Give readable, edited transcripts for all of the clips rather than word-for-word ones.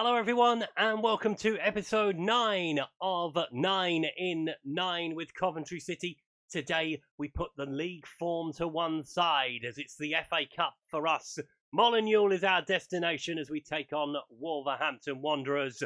Hello everyone and welcome to episode 9 of 9 in 9 with Coventry City. Today we put the league form to one side as it's the FA Cup for us. Molineux is our destination as we take on Wolverhampton Wanderers.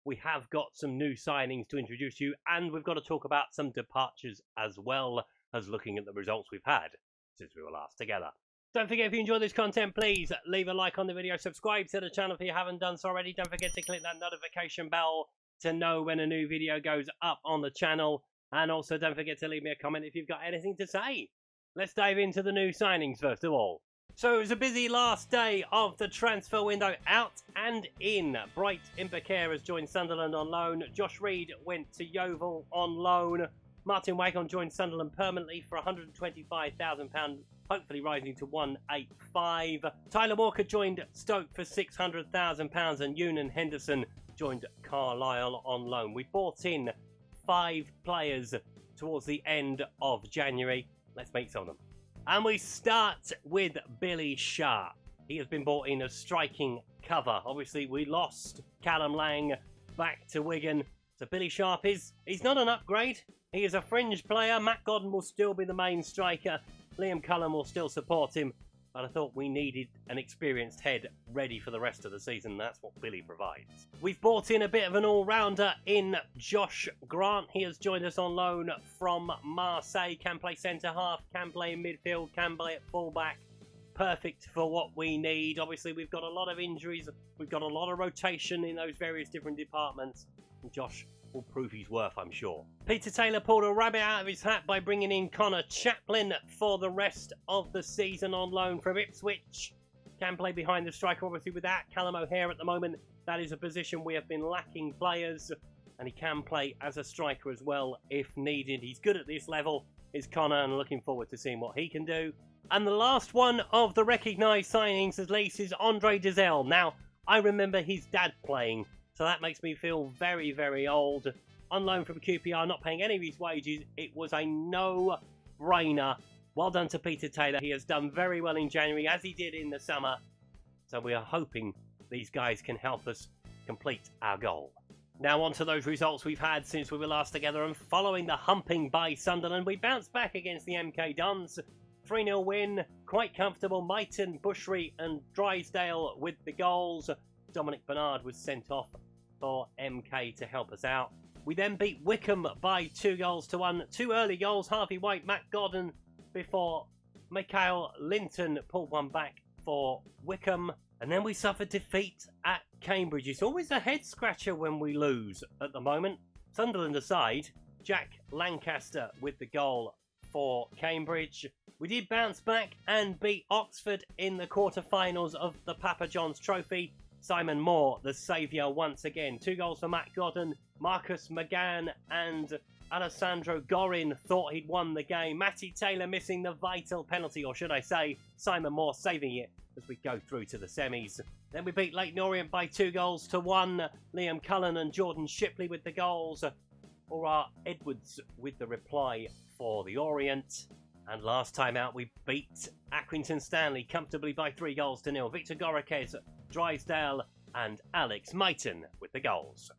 We have got some new signings to introduce you and we've got to talk about some departures as well as looking at the results we've had since we were last together. Don't forget, if you enjoy this content, please leave a like on the video, subscribe to the channel if you haven't done so already. Don't forget to click that notification bell to know when a new video goes up on the channel. And also don't forget to leave me a comment if you've got anything to say. Let's dive into the new signings first of all. So it was a busy last day of the transfer window, out and in. Bright Impercare has joined Sunderland on loan. Josh Reed went to Yeovil on loan. Martin Waghorn joined Sunderland permanently for £125,000, hopefully rising to 185. Tyler Walker joined Stoke for £600,000 and Ewan Henderson joined Carlisle on loan. We bought in 5 players towards the end of January. Let's meet some of them. And we start with Billy Sharp. He has been brought in as striking cover. Obviously, we lost Callum Lang back to Wigan. So Billy Sharp he's not an upgrade. He is a fringe player. Matt Godden will still be the main striker. Liam Cullen will still support him. But I thought we needed an experienced head ready for the rest of the season. That's what Billy provides. We've brought in a bit of an all-rounder in Josh Grant. He has joined us on loan from Marseille. Can play centre-half, can play in midfield, can play at full-back. Perfect for what we need. Obviously, we've got a lot of injuries. We've got a lot of rotation in those various different departments. And Josh will prove his worth, I'm sure. Peter Taylor pulled a rabbit out of his hat by bringing in Connor Chaplin for the rest of the season on loan from Ipswich. Can play behind the striker, obviously, without Callum O'Hare at the moment. That is a position we have been lacking players. And he can play as a striker as well if needed. He's good at this level, is Connor, and looking forward to seeing what he can do. And the last one of the recognised signings at least is Andre Dizelle. Now, I remember his dad playing, so that makes me feel very, very old. On loan from QPR, not paying any of his wages. It was a no-brainer. Well done to Peter Taylor. He has done very well in January, as he did in the summer. So we are hoping these guys can help us complete our goal. Now on to those results we've had since we were last together. And following the humping by Sunderland, we bounced back against the MK Dons. 3-0 win, quite comfortable. Myton, Bushry and Drysdale with the goals. Dominic Bernard was sent off for MK to help us out. We then beat Wycombe by 2-1. 2 early goals, Harvey White, Matt Godden, before Michael Linton pulled one back for Wycombe. And then we suffered defeat at Cambridge. It's always a head scratcher when we lose at the moment. Sunderland aside, Jack Lancaster with the goal for Cambridge. We did bounce back and beat Oxford in the quarter-finals of the Papa John's Trophy. Simon Moore, the saviour once again. 2 goals for Matt Godden. Marcus McGann and Alessandro Gorin thought he'd won the game. Matty Taylor missing the vital penalty, or should I say, Simon Moore saving it as we go through to the semis. Then we beat Leyton Orient by 2-1. Liam Cullen and Jordan Shipley with the goals. Ora Edwards with the reply for the Orient. And last time out, we beat Accrington Stanley comfortably by 3-0. Victor Gorakes, Drysdale and Alex Myton with the goals.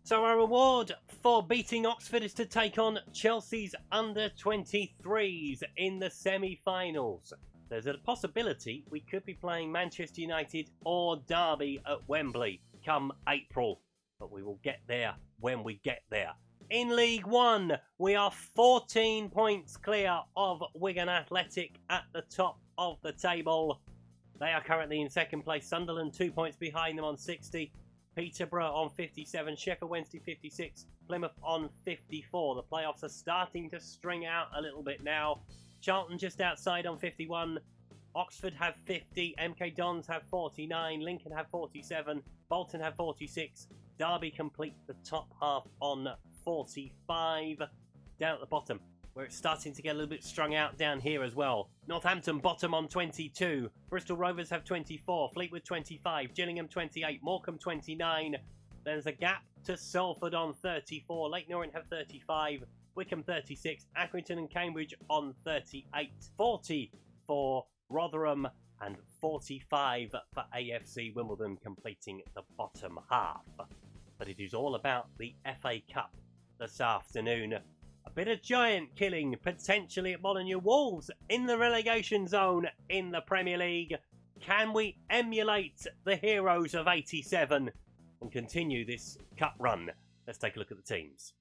So our reward for beating Oxford is to take on Chelsea's under-23s in the semi-finals. There's a possibility we could be playing Manchester United or Derby at Wembley come April. But we will get there when we get there. In League One, we are 14 points clear of Wigan Athletic at the top of the table. They are currently in second place. Sunderland 2 points behind them on 60. Peterborough on 57. Sheffield Wednesday 56. Plymouth on 54. The playoffs are starting to string out a little bit now. Charlton just outside on 51. Oxford have 50. MK Dons have 49. Lincoln have 47. Bolton have 46. Derby complete the top half on 45. Down at the bottom, where it's starting to get a little bit strung out down here as well. Northampton bottom on 22. Bristol Rovers have 24. Fleetwood 25. Gillingham 28. Morecambe 29. There's a gap to Salford on 34. Leyton Orient have 35. Wycombe 36. Accrington and Cambridge on 38. 40 for Rotherham and 45 for AFC Wimbledon completing the bottom half. But it is all about the FA Cup this afternoon. A bit of giant killing potentially at Molineux. Wolves in the relegation zone in the Premier League. Can we emulate the heroes of 87 and continue this cup run? Let's take a look at the teams.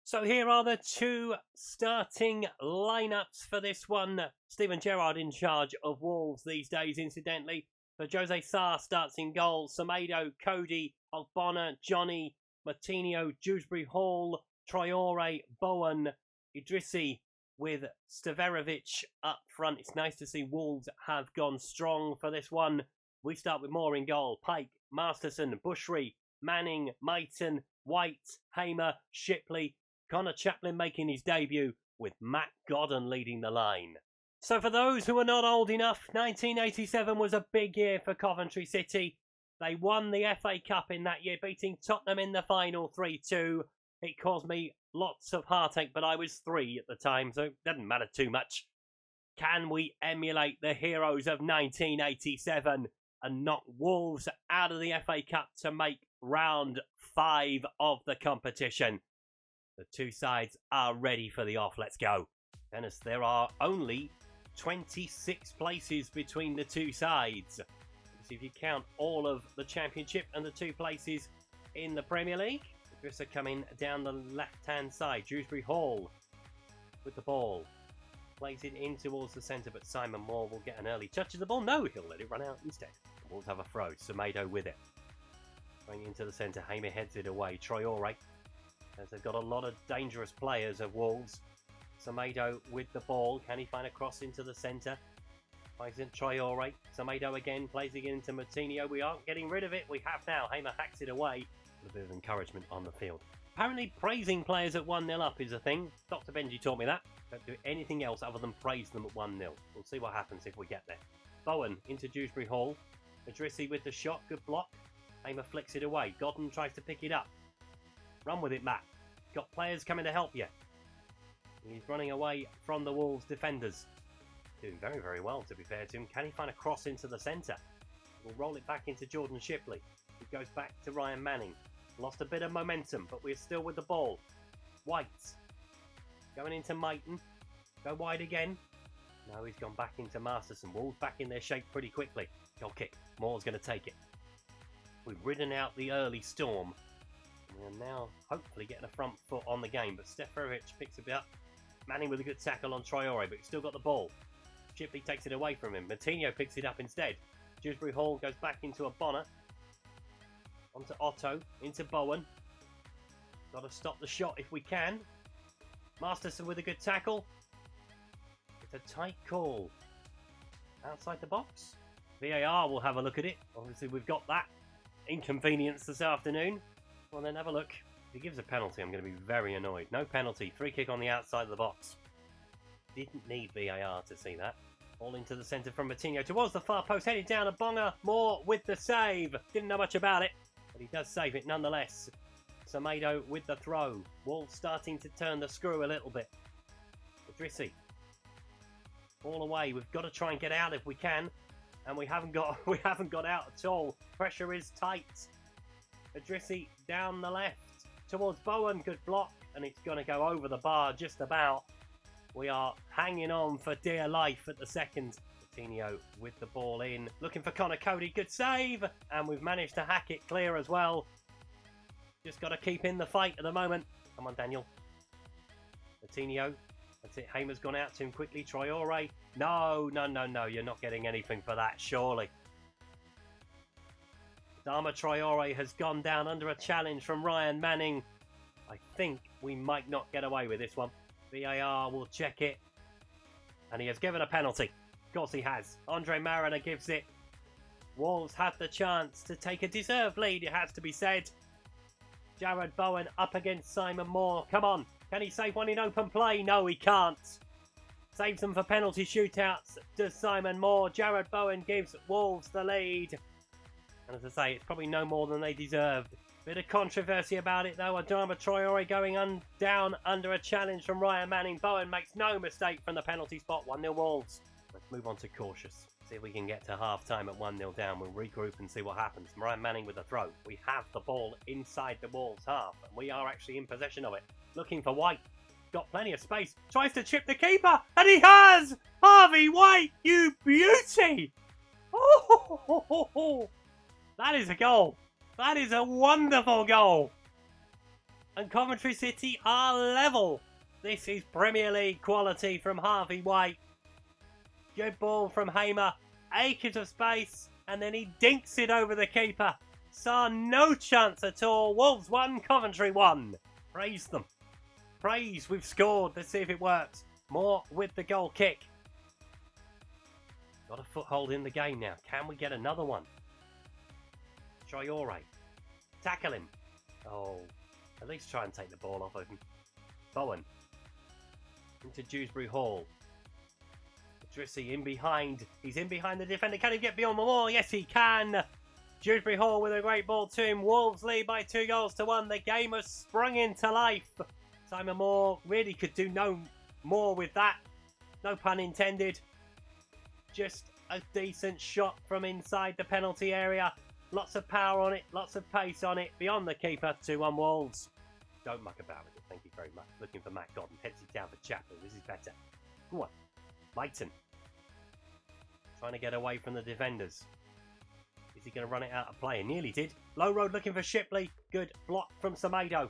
So here are the two starting lineups for this one. Steven Gerrard in charge of Wolves these days, incidentally. So Jose Sarr starts in goal. Semedo, Cody, Ogbonna, Johnny, Martinho, Dewsbury Hall, Traore, Bowen, Idrissi with Steverovic up front. It's nice to see Wolves have gone strong for this one. We start with Moore in goal. Pike, Masterson, Bushry, Manning, Maiton, White, Hamer, Shipley, Connor Chaplin making his debut with Matt Godden leading the line. So for those who are not old enough, 1987 was a big year for Coventry City. They won the FA Cup in that year, beating Tottenham in the final 3-2. It caused me lots of heartache, but I was 3 at the time, so it doesn't matter too much. Can we emulate the heroes of 1987 and knock Wolves out of the FA Cup to make round 5 of the competition? The two sides are ready for the off. Let's go. Dennis, there are only 26 places between the two sides. See if you count all of the Championship and the 2 places in the Premier League. Idrissa coming down the left-hand side. Dewsbury Hall with the ball. Plays it in towards the centre, but Simon Moore will get an early touch of the ball. No, he'll let it run out instead. Wolves have a throw. Semedo with it. Going into the centre. Hamer heads it away. Traore, as they've got a lot of dangerous players of Wolves. Semedo with the ball. Can he find a cross into the centre? Plays in Traore. Semedo again. Plays it into Martinho. We aren't getting rid of it. We have now. Hamer hacks it away. A bit of encouragement on the field. Apparently praising players at 1-0 up is a thing. Dr. Benji taught me that. Don't do anything else other than praise them at 1-0. We'll see what happens if we get there. Bowen into Dewsbury Hall. Idrissi with the shot. Good block. Hamer flicks it away. Godden tries to pick it up. Run with it, Matt. Got players coming to help you. He's running away from the Wolves defenders. Doing very, very well, to be fair to him. Can he find a cross into the centre? We'll roll it back into Jordan Shipley. It goes back to Ryan Manning. Lost a bit of momentum, but we're still with the ball. White. Going into Maiton. Go wide again. Now he's gone back into Masterson. Wolves back in their shape pretty quickly. Goal kick. Moore's going to take it. We've ridden out the early storm. We are now hopefully getting a front foot on the game, but Steferovic picks it up. Manning with a good tackle on Traore, but he's still got the ball. Shipley takes it away from him. Martinho picks it up instead. Dewsbury Hall goes back into Ogbonna. Onto Otto, into Bowen. Got to stop the shot if we can. Masterson with a good tackle. It's a tight call. Outside the box. VAR will have a look at it. Obviously we've got that inconvenience this afternoon. Well then, have a look. If he gives a penalty, I'm going to be very annoyed. No penalty. Free kick on the outside of the box. Didn't need VAR to see that. All into the centre from Martinho towards the far post. Headed down. Bonga. Moore with the save. Didn't know much about it, but he does save it nonetheless. Semedo with the throw. Wolves starting to turn the screw a little bit. Idrissi. All away. We've got to try and get out if we can. And we haven't got out at all. Pressure is tight. Idrissi down the left towards Bowen. Good block. And it's going to go over the bar just about. We are hanging on for dear life at the second. Coutinho with the ball in. Looking for Connor Cody. Good save. And we've managed to hack it clear as well. Just got to keep in the fight at the moment. Come on, Daniel. Coutinho. That's it. Hamer's gone out to him quickly. Traore. No. You're not getting anything for that, surely. Dama Traore has gone down under a challenge from Ryan Manning. I think we might not get away with this one. VAR will check it. And he has given a penalty. Of course he has. Andre Mariner gives it. Wolves had the chance to take a deserved lead, it has to be said. Jared Bowen up against Simon Moore. Come on. Can he save one in open play? No, he can't. Saves them for penalty shootouts. Does Simon Moore. Jared Bowen gives Wolves the lead. And as I say, it's probably no more than they deserved. Bit of controversy about it though. Adama Traore going down under a challenge from Ryan Manning. Bowen makes no mistake from the penalty spot. 1-0 Wolves. Let's move on to cautious. See if we can get to half-time at 1-0 down. We'll regroup and see what happens. Ryan Manning with a throw. We have the ball inside the Wolves half, and we are actually in possession of it. Looking for White. Got plenty of space. Tries to chip the keeper, and he has! Harvey White, you beauty! Oh, that is a goal. That is a wonderful goal. And Coventry City are level. This is Premier League quality from Harvey White. Good ball from Hamer. Acres of space. And then he dinks it over the keeper. Saw no chance at all. Wolves 1, Coventry 1. Praise them. Praise, we've scored. Let's see if it works. More with the goal kick. Got a foothold in the game now. Can we get another one? Traore. Tackle him. Oh, at least try and take the ball off of him. Bowen. Into Dewsbury Hall. Drissi in behind. He's in behind the defender. Can he get beyond the wall? Yes, he can. Dewsbury Hall with a great ball to him. Wolves lead by 2-1. The game has sprung into life. Simon Moore really could do no more with that. No pun intended. Just a decent shot from inside the penalty area. Lots of power on it. Lots of pace on it. Beyond the keeper. 2-1 Wolves. Don't muck about with it. Thank you very much. Looking for MacLeod. Heads it down for Chaplin. This is better. Go on. Leighton. Trying to get away from the defenders. Is he going to run it out of play? He nearly did. Low road looking for Shipley. Good block from Semedo.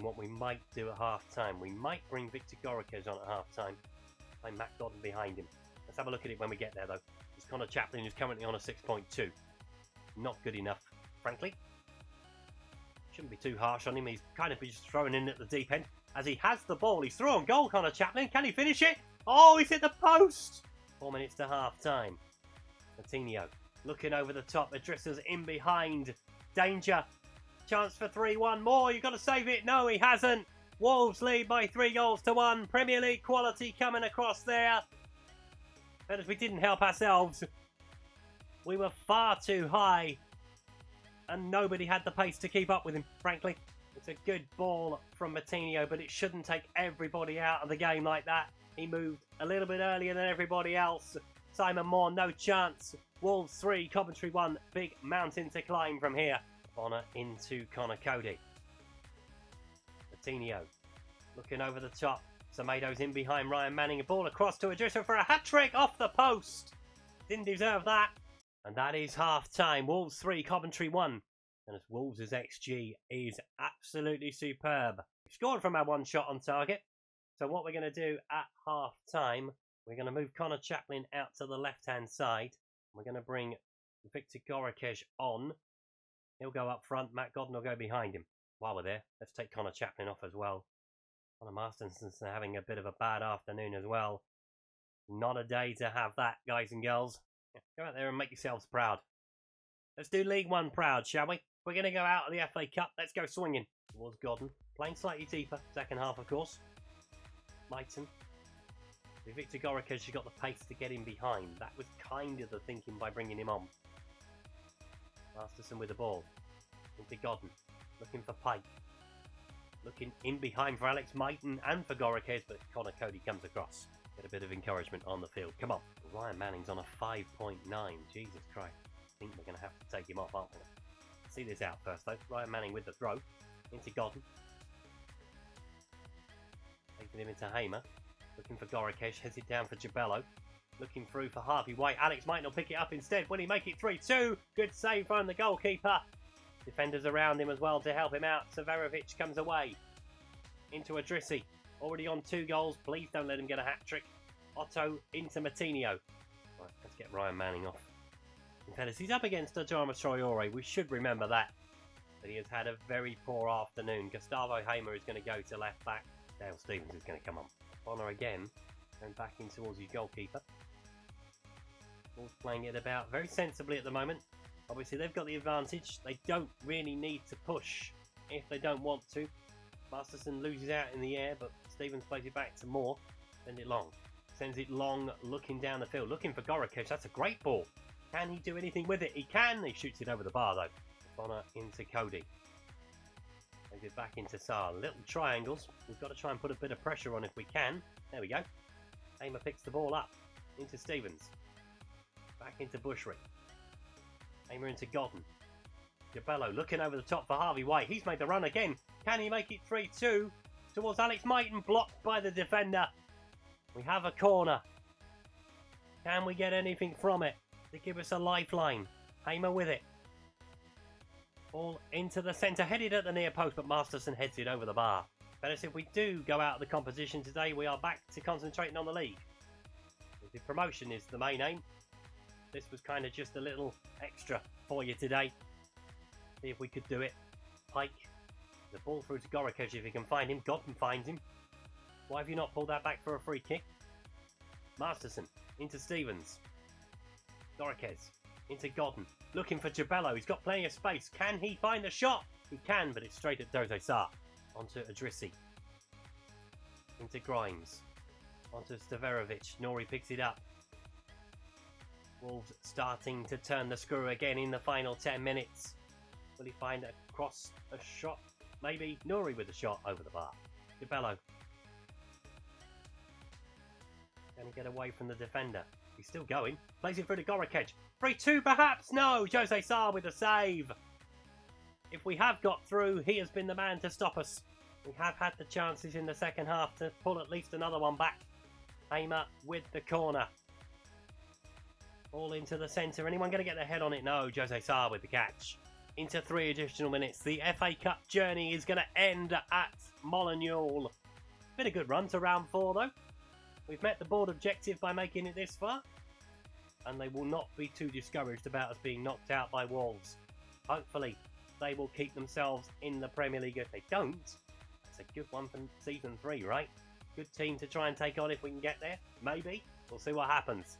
What we might do at half-time. We might bring Victor Goriquez on at half-time. Play MacLeod behind him. Let's have a look at it when we get there, though. It's Connor Chaplin, who's currently on a 6.2. Not good enough, frankly. Shouldn't be too harsh on him. He's kind of just thrown in at the deep end. As he has the ball, he's through on goal, Connor Chaplin. Can he finish it? Oh, he's hit the post! 4 minutes to half-time. Coutinho looking over the top. Adrissa's in behind. Danger. Chance for 3-1 more. You've got to save it. No, he hasn't. Wolves lead by 3-1. Premier League quality coming across there. But as we didn't help ourselves, we were far too high. And nobody had the pace to keep up with him, frankly. It's a good ball from Coutinho, but it shouldn't take everybody out of the game like that. He moved a little bit earlier than everybody else. Simon Moore, no chance. Wolves 3, Coventry 1. Big mountain to climb from here. Bonner into Connor Cody. Coutinho looking over the top. Semedo's in behind Ryan Manning. A ball across to Adrissa for a hat-trick off the post. Didn't deserve that. And that is half-time. Wolves 3, Coventry 1. And as Wolves' XG is absolutely superb. We've scored from our one shot on target. So what we're going to do at half-time, we're going to move Connor Chaplin out to the left-hand side. We're going to bring Victor Goriquez on. He'll go up front. Matt Godden will go behind him. While we're there, let's take Connor Chaplin off as well. Connor Masterson's having a bit of a bad afternoon as well. Not a day to have that, guys and girls. Go out there and make yourselves proud. Let's do League One proud, shall we? We're going to go out of the FA Cup. Let's go swinging towards Godden. Playing slightly deeper. Second half, of course. Leighton. Victor Goriquez has got the pace to get him behind. That was kind of the thinking by bringing him on. Masterson with the ball. Into Godden. Looking for Pike. Looking in behind for Alex Maiton and for Goriquez, but Connor Cody comes across. Get a bit of encouragement on the field. Come on. Ryan Manning's on a 5.9. Jesus Christ. I think we're going to have to take him off, aren't we? See this out first, though. Ryan Manning with the throw. Into Godden. Taking him into Hamer. Looking for Goriquez. Heads it down for Jabello. Looking through for Harvey White. Alex Maiton will pick it up instead. Will he make it 3-2? Good save from the goalkeeper. Defenders around him as well to help him out. Severovic comes away. Into Adrissi. Already on 2 goals. Please don't let him get a hat-trick. Otto into Coutinho. Right, let's get Ryan Manning off. In fairness, he's up against Adama Traore. We should remember that. But he has had a very poor afternoon. Gustavo Hamer is going to go to left back. Dale Stevens is going to come on. Bonner again. Going back in towards his goalkeeper. Ball's playing it about very sensibly at the moment. Obviously, they've got the advantage. They don't really need to push if they don't want to. Masterson loses out in the air, but Stevens plays it back to Moore. Send it long. Sends it long, looking down the field. Looking for Goriquez. That's a great ball. Can he do anything with it? He can. He shoots it over the bar, though. Bonner into Cody. Plays it back into Saar. Little triangles. We've got to try and put a bit of pressure on if we can. There we go. Hamer picks the ball up. Into Stevens. Back into Bushry. Aimer into Godden. Gabello looking over the top for Harvey White. He's made the run again. Can he make it 3-2 towards Alex Maiton? Blocked by the defender. We have a corner. Can we get anything from it to give us a lifeline? Hamer with it. Ball into the centre, headed at the near post, but Masterson heads it over the bar. Better if we do go out of the competition today, we are back to concentrating on the league. The promotion is the main aim. This was kind of just a little extra for you today. See if we could do it. Pike. The ball through to Gorokej if he can find him. Godden finds him. Why have you not pulled that back for a free kick? Masterson into Stevens. Gorokej into Godden. Looking for Gabello. He's got plenty of space. Can he find the shot? He can, but it's straight at Doze Sarr. Onto Adrissi. Into Grimes. Onto Staverovic. Nori picks it up. Wolves starting to turn the screw again in the final 10 minutes. Will he find a cross, a shot? Maybe Nori with a shot over the bar. Gabello. Can he get away from the defender? He's still going. Plays it through to Gorokej. 3-2 perhaps? No! Doze Sarr with a save. If we have got through, he has been the man to stop us. We have had the chances in the second half to pull at least another one back. Hamer with the corner. All into the centre. Anyone going to get their head on it? No. Doze Sarr with the catch. Into 3 additional minutes. The FA Cup journey is going to end at Molineux. Been a good run to round 4 though. We've met the board objective by making it this far. And they will not be too discouraged about us being knocked out by Wolves. Hopefully they will keep themselves in the Premier League. If they don't, that's a good one for season 3, right? Good team to try and take on if we can get there. Maybe. We'll see what happens.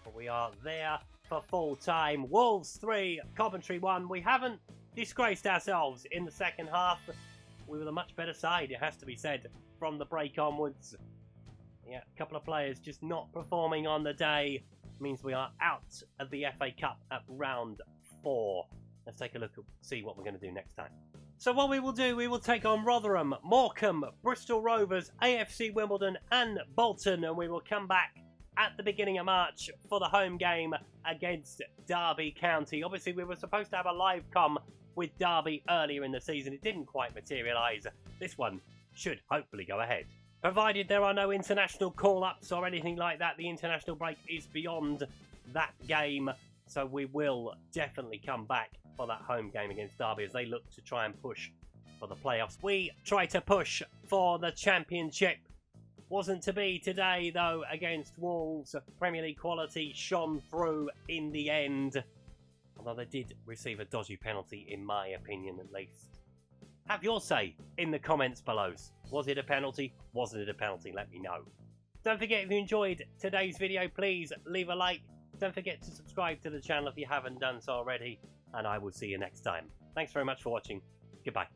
But we are there for full time. Wolves 3, Coventry 1. We haven't disgraced ourselves in the second half. We were the much better side, it has to be said, from the break onwards. Yeah, a couple of players just not performing on the day means we are out of the FA Cup at round 4. Let's take a look and see what we're going to do next time. So what we will do, we will take on Rotherham, Morecambe, Bristol Rovers, AFC Wimbledon and Bolton, and we will come back at the beginning of March for the home game against Derby County. Obviously, we were supposed to have a live com with Derby earlier in the season. It didn't quite materialise. This one should hopefully go ahead. Provided there are no international call-ups or anything like that, the international break is beyond that game. So we will definitely come back for that home game against Derby as they look to try and push for the playoffs. We try to push for the championship. Wasn't to be today, though, against Wolves. Premier League quality shone through in the end. Although they did receive a dodgy penalty, in my opinion, at least. Have your say in the comments below. Was it a penalty? Wasn't it a penalty? Let me know. Don't forget, if you enjoyed today's video, please leave a like. Don't forget to subscribe to the channel if you haven't done so already. And I will see you next time. Thanks very much for watching. Goodbye.